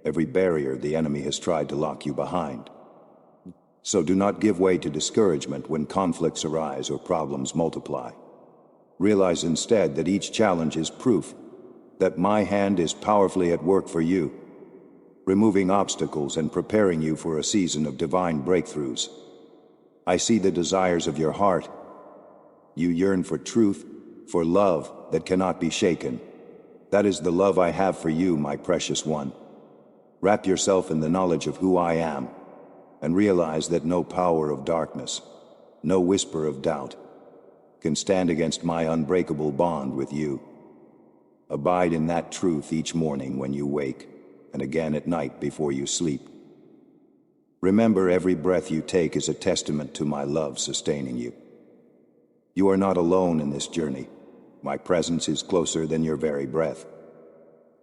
every barrier the enemy has tried to lock you behind. So do not give way to discouragement when conflicts arise or problems multiply. Realize instead that each challenge is proof that my hand is powerfully at work for you, removing obstacles and preparing you for a season of divine breakthroughs. I see the desires of your heart. You yearn for truth, for love that cannot be shaken. That is the love I have for you, my precious one. Wrap yourself in the knowledge of who I am, and realize that no power of darkness, no whisper of doubt, can stand against my unbreakable bond with you. Abide in that truth each morning when you wake, and again at night before you sleep. Remember, every breath you take is a testament to my love sustaining you. You are not alone in this journey. My presence is closer than your very breath.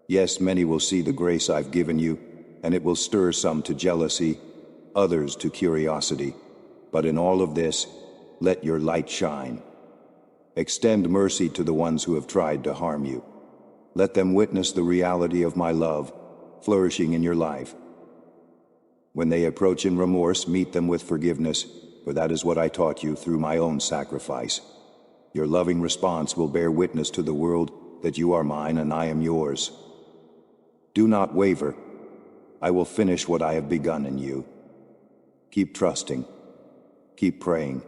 Yes, many will see the grace I've given you, and it will stir some to jealousy, others to curiosity. But in all of this, let your light shine. Extend mercy to the ones who have tried to harm you. Let them witness the reality of my love flourishing in your life. When they approach in remorse, meet them with forgiveness, for that is what I taught you through my own sacrifice. Your loving response will bear witness to the world that you are mine and I am yours. Do not waver. I will finish what I have begun in you. Keep trusting. Keep praying.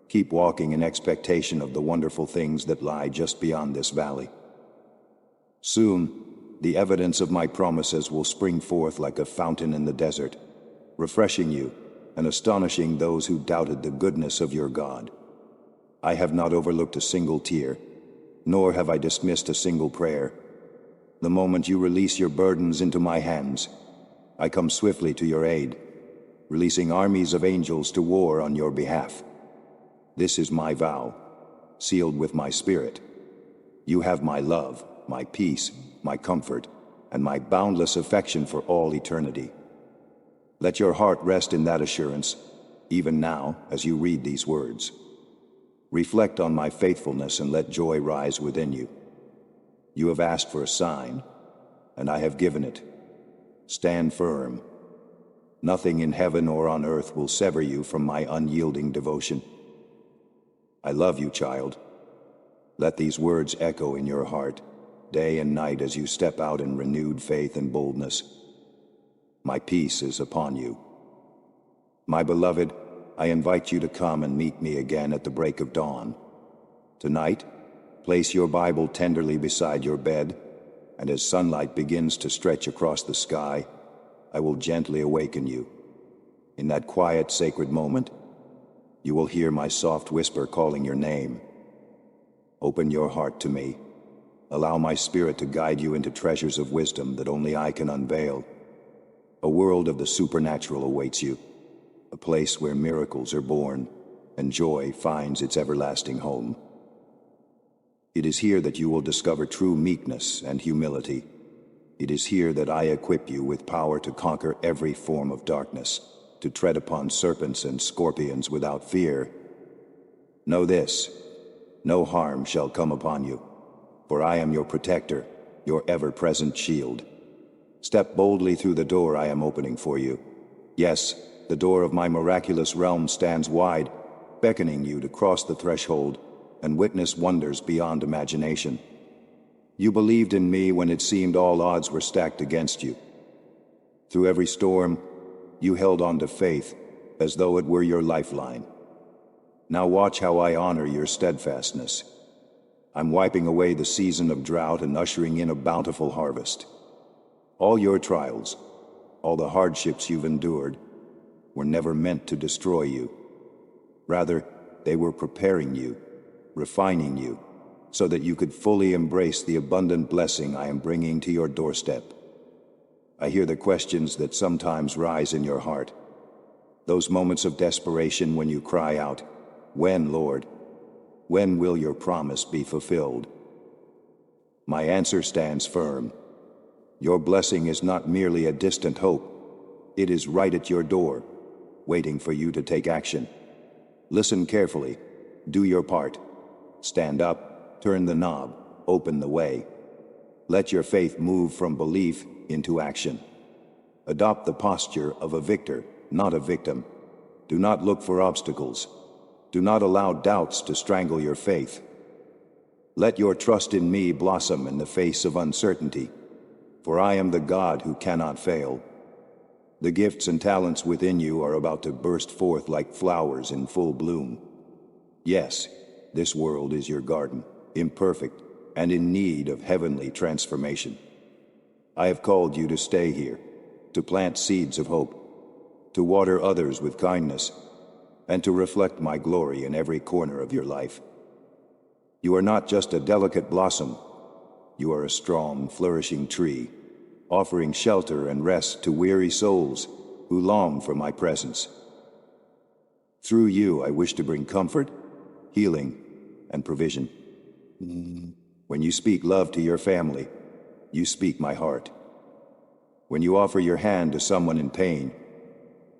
Keep walking in expectation of the wonderful things that lie just beyond this valley. Soon, the evidence of my promises will spring forth like a fountain in the desert, refreshing you and astonishing those who doubted the goodness of your God. I have not overlooked a single tear, nor have I dismissed a single prayer. The moment you release your burdens into my hands, I come swiftly to your aid, releasing armies of angels to war on your behalf. This is my vow, sealed with my spirit. You have my love, my peace, my comfort, and my boundless affection for all eternity. Let your heart rest in that assurance, even now, as you read these words. Reflect on my faithfulness and let joy rise within you. You have asked for a sign, and I have given it. Stand firm. Nothing in heaven or on earth will sever you from my unyielding devotion. I love you, child. Let these words echo in your heart, day and night as you step out in renewed faith and boldness. My peace is upon you. My beloved, I invite you to come and meet me again at the break of dawn. Tonight, place your Bible tenderly beside your bed, and as sunlight begins to stretch across the sky, I will gently awaken you. In that quiet, sacred moment, you will hear my soft whisper calling your name. Open your heart to me. Allow my spirit to guide you into treasures of wisdom that only I can unveil. A world of the supernatural awaits you, a place where miracles are born and joy finds its everlasting home. It is here that you will discover true meekness and humility. It is here that I equip you with power to conquer every form of darkness, to tread upon serpents and scorpions without fear. Know this, no harm shall come upon you, for I am your protector, your ever-present shield. Step boldly through the door I am opening for you. Yes, the door of my miraculous realm stands wide, beckoning you to cross the threshold and witness wonders beyond imagination. You believed in me when it seemed all odds were stacked against you. Through every storm, you held on to faith as though it were your lifeline. Now watch how I honor your steadfastness. I'm wiping away the season of drought and ushering in a bountiful harvest. All your trials, all the hardships you've endured, were never meant to destroy you. Rather, they were preparing you, refining you, so that you could fully embrace the abundant blessing I am bringing to your doorstep. I hear the questions that sometimes rise in your heart. Those moments of desperation when you cry out, "When, Lord? When will your promise be fulfilled?" My answer stands firm. Your blessing is not merely a distant hope. It is right at your door, waiting for you to take action. Listen carefully. Do your part. Stand up, turn the knob, open the way. Let your faith move from belief into action. Adopt the posture of a victor, not a victim. Do not look for obstacles. Do not allow doubts to strangle your faith. Let your trust in me blossom in the face of uncertainty, for I am the God who cannot fail. The gifts and talents within you are about to burst forth like flowers in full bloom. Yes, this world is your garden, imperfect and in need of heavenly transformation. I have called you to stay here, to plant seeds of hope, to water others with kindness, and to reflect my glory in every corner of your life. You are not just a delicate blossom. You are a strong, flourishing tree, offering shelter and rest to weary souls who long for my presence. Through you, I wish to bring comfort, healing, and provision. When you speak love to your family, you speak my heart. When you offer your hand to someone in pain,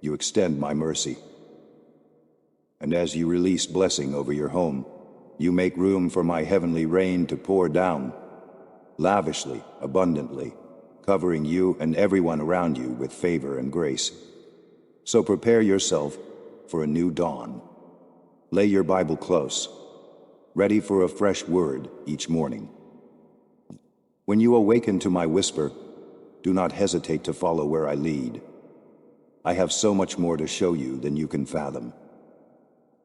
you extend my mercy. And as you release blessing over your home, you make room for my heavenly rain to pour down, lavishly, abundantly, covering you and everyone around you with favor and grace. So prepare yourself for a new dawn. Lay your Bible close, ready for a fresh word each morning. When you awaken to my whisper, do not hesitate to follow where I lead. I have so much more to show you than you can fathom.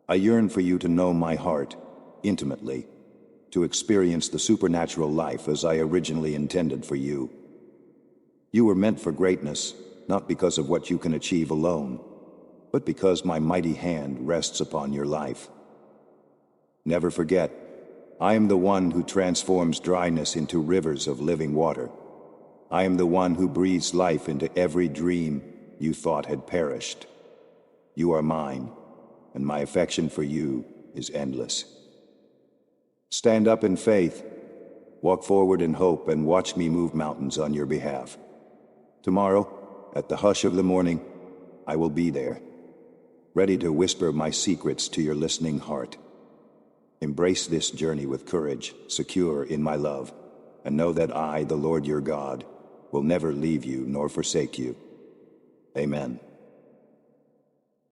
I yearn for you to know my heart intimately, to experience the supernatural life as I originally intended for you. You were meant for greatness, not because of what you can achieve alone, but because my mighty hand rests upon your life. Never forget, I am the one who transforms dryness into rivers of living water. I am the one who breathes life into every dream you thought had perished. You are mine, and my affection for you is endless. Stand up in faith, walk forward in hope, and watch me move mountains on your behalf. Tomorrow, at the hush of the morning, I will be there, ready to whisper my secrets to your listening heart. Embrace this journey with courage, secure in my love, and know that I, the Lord your God, will never leave you nor forsake you. Amen.